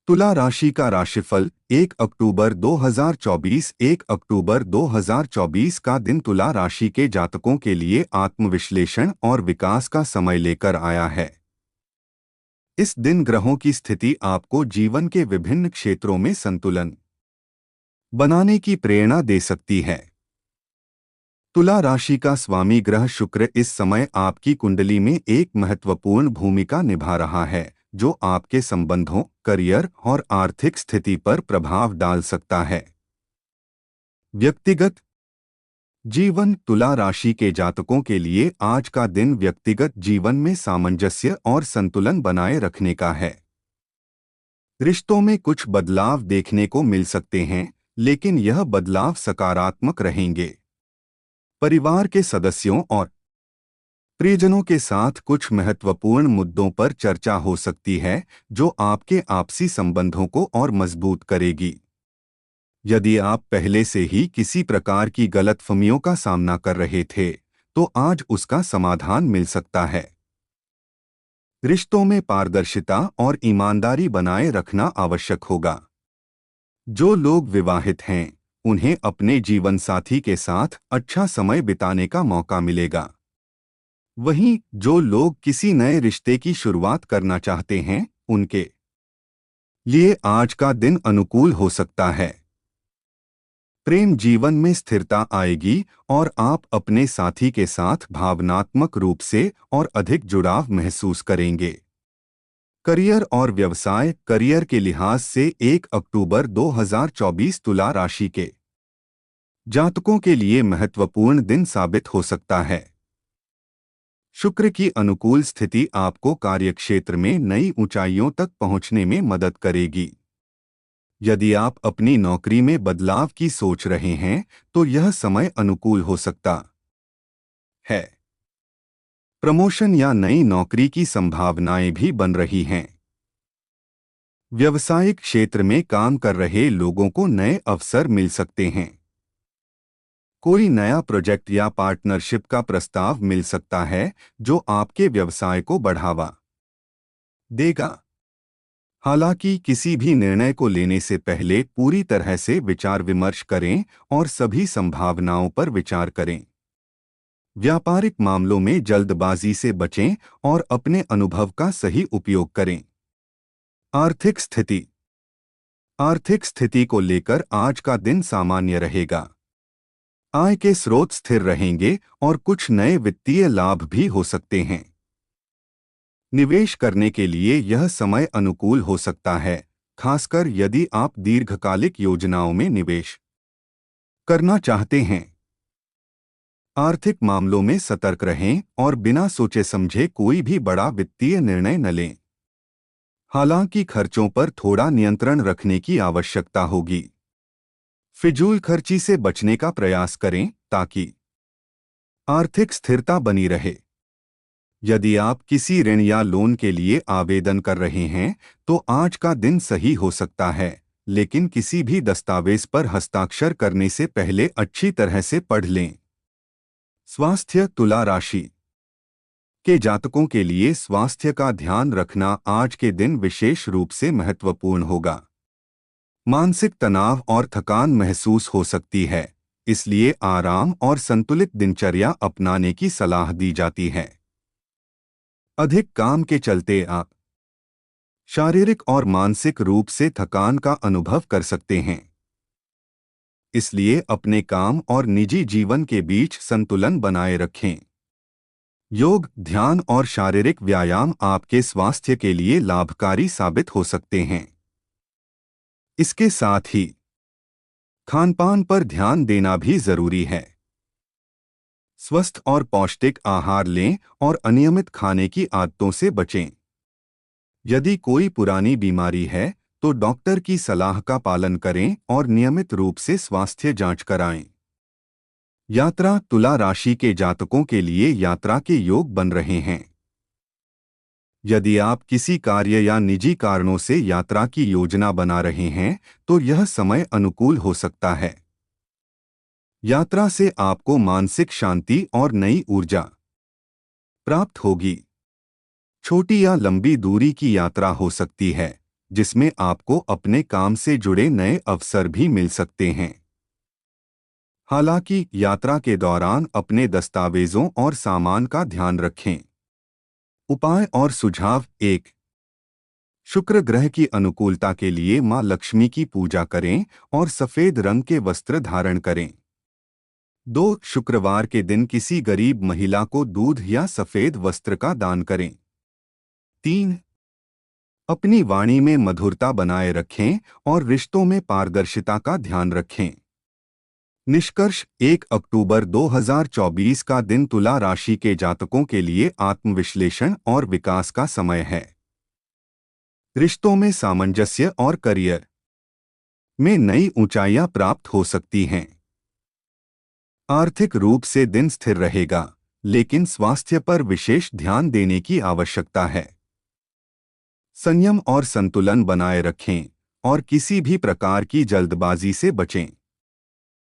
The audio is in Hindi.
तुला राशि का राशिफल 1 अक्टूबर 2024। 1 अक्टूबर 2024 का दिन तुला राशि के जातकों के लिए आत्मविश्लेषण और विकास का समय लेकर आया है। इस दिन ग्रहों की स्थिति आपको जीवन के विभिन्न क्षेत्रों में संतुलन बनाने की प्रेरणा दे सकती है। तुला राशि का स्वामी ग्रह शुक्र इस समय आपकी कुंडली में एक महत्वपूर्ण भूमिका निभा रहा है, जो आपके संबंधों, करियर और आर्थिक स्थिति पर प्रभाव डाल सकता है। व्यक्तिगत जीवन तुला राशि के जातकों के लिए आज का दिन व्यक्तिगत जीवन में सामंजस्य और संतुलन बनाए रखने का है। रिश्तों में कुछ बदलाव देखने को मिल सकते हैं, लेकिन यह बदलाव सकारात्मक रहेंगे। परिवार के सदस्यों और प्रियजनों के साथ कुछ महत्वपूर्ण मुद्दों पर चर्चा हो सकती है, जो आपके आपसी संबंधों को और मजबूत करेगी। यदि आप पहले से ही किसी प्रकार की गलतफहमियों का सामना कर रहे थे, तो आज उसका समाधान मिल सकता है। रिश्तों में पारदर्शिता और ईमानदारी बनाए रखना आवश्यक होगा। जो लोग विवाहित हैं, उन्हें अपने जीवनसाथी के साथ अच्छा समय बिताने का मौका मिलेगा। वहीं जो लोग किसी नए रिश्ते की शुरुआत करना चाहते हैं, उनके लिए आज का दिन अनुकूल हो सकता है। प्रेम जीवन में स्थिरता आएगी और आप अपने साथी के साथ भावनात्मक रूप से और अधिक जुड़ाव महसूस करेंगे। करियर और व्यवसाय करियर के लिहाज से 1 अक्टूबर 2024 तुला राशि के जातकों के लिए महत्वपूर्ण दिन साबित हो सकता है। शुक्र की अनुकूल स्थिति आपको कार्यक्षेत्र में नई ऊंचाइयों तक पहुंचने में मदद करेगी। यदि आप अपनी नौकरी में बदलाव की सोच रहे हैं, तो यह समय अनुकूल हो सकता है। प्रमोशन या नई नौकरी की संभावनाएं भी बन रही हैं। व्यावसायिक क्षेत्र में काम कर रहे लोगों को नए अवसर मिल सकते हैं। कोई नया प्रोजेक्ट या पार्टनरशिप का प्रस्ताव मिल सकता है, जो आपके व्यवसाय को बढ़ावा देगा। हालांकि किसी भी निर्णय को लेने से पहले पूरी तरह से विचार विमर्श करें और सभी संभावनाओं पर विचार करें। व्यापारिक मामलों में जल्दबाजी से बचें और अपने अनुभव का सही उपयोग करें। आर्थिक स्थिति को लेकर आज का दिन सामान्य रहेगा। आय के स्रोत स्थिर रहेंगे और कुछ नए वित्तीय लाभ भी हो सकते हैं। निवेश करने के लिए यह समय अनुकूल हो सकता है, खासकर यदि आप दीर्घकालिक योजनाओं में निवेश करना चाहते हैं। आर्थिक मामलों में सतर्क रहें और बिना सोचे समझे कोई भी बड़ा वित्तीय निर्णय न लें। हालांकि खर्चों पर थोड़ा नियंत्रण रखने की आवश्यकता होगी। फिजूल खर्ची से बचने का प्रयास करें ताकि आर्थिक स्थिरता बनी रहे। यदि आप किसी ऋण या लोन के लिए आवेदन कर रहे हैं, तो आज का दिन सही हो सकता है, लेकिन किसी भी दस्तावेज पर हस्ताक्षर करने से पहले अच्छी तरह से पढ़ लें। स्वास्थ्य तुला राशि के जातकों के लिए स्वास्थ्य का ध्यान रखना आज के दिन विशेष रूप से महत्वपूर्ण होगा। मानसिक तनाव और थकान महसूस हो सकती है, इसलिए आराम और संतुलित दिनचर्या अपनाने की सलाह दी जाती है। अधिक काम के चलते आप शारीरिक और मानसिक रूप से थकान का अनुभव कर सकते हैं। इसलिए अपने काम और निजी जीवन के बीच संतुलन बनाए रखें। योग, ध्यान और शारीरिक व्यायाम आपके स्वास्थ्य के लिए लाभकारी साबित हो सकते हैं। इसके साथ ही खानपान पर ध्यान देना भी जरूरी है। स्वस्थ और पौष्टिक आहार लें और अनियमित खाने की आदतों से बचें। यदि कोई पुरानी बीमारी है, तो डॉक्टर की सलाह का पालन करें और नियमित रूप से स्वास्थ्य जांच कराएं। यात्रा तुला राशि के जातकों के लिए यात्रा के योग बन रहे हैं। यदि आप किसी कार्य या निजी कारणों से यात्रा की योजना बना रहे हैं, तो यह समय अनुकूल हो सकता है। यात्रा से आपको मानसिक शांति और नई ऊर्जा प्राप्त होगी। छोटी या लंबी दूरी की यात्रा हो सकती है, जिसमें आपको अपने काम से जुड़े नए अवसर भी मिल सकते हैं। हालांकि यात्रा के दौरान अपने दस्तावेजों और सामान का ध्यान रखें। उपाय और सुझाव। 1। शुक्र ग्रह की अनुकूलता के लिए मां लक्ष्मी की पूजा करें और सफेद रंग के वस्त्र धारण करें। 2। शुक्रवार के दिन किसी गरीब महिला को दूध या सफेद वस्त्र का दान करें। 3। अपनी वाणी में मधुरता बनाए रखें और रिश्तों में पारदर्शिता का ध्यान रखें। निष्कर्ष। 1 अक्टूबर 2024 का दिन तुला राशि के जातकों के लिए आत्मविश्लेषण और विकास का समय है। रिश्तों में सामंजस्य और करियर में नई ऊंचाइयां प्राप्त हो सकती हैं। आर्थिक रूप से दिन स्थिर रहेगा, लेकिन स्वास्थ्य पर विशेष ध्यान देने की आवश्यकता है। संयम और संतुलन बनाए रखें और किसी भी प्रकार की जल्दबाजी से बचें।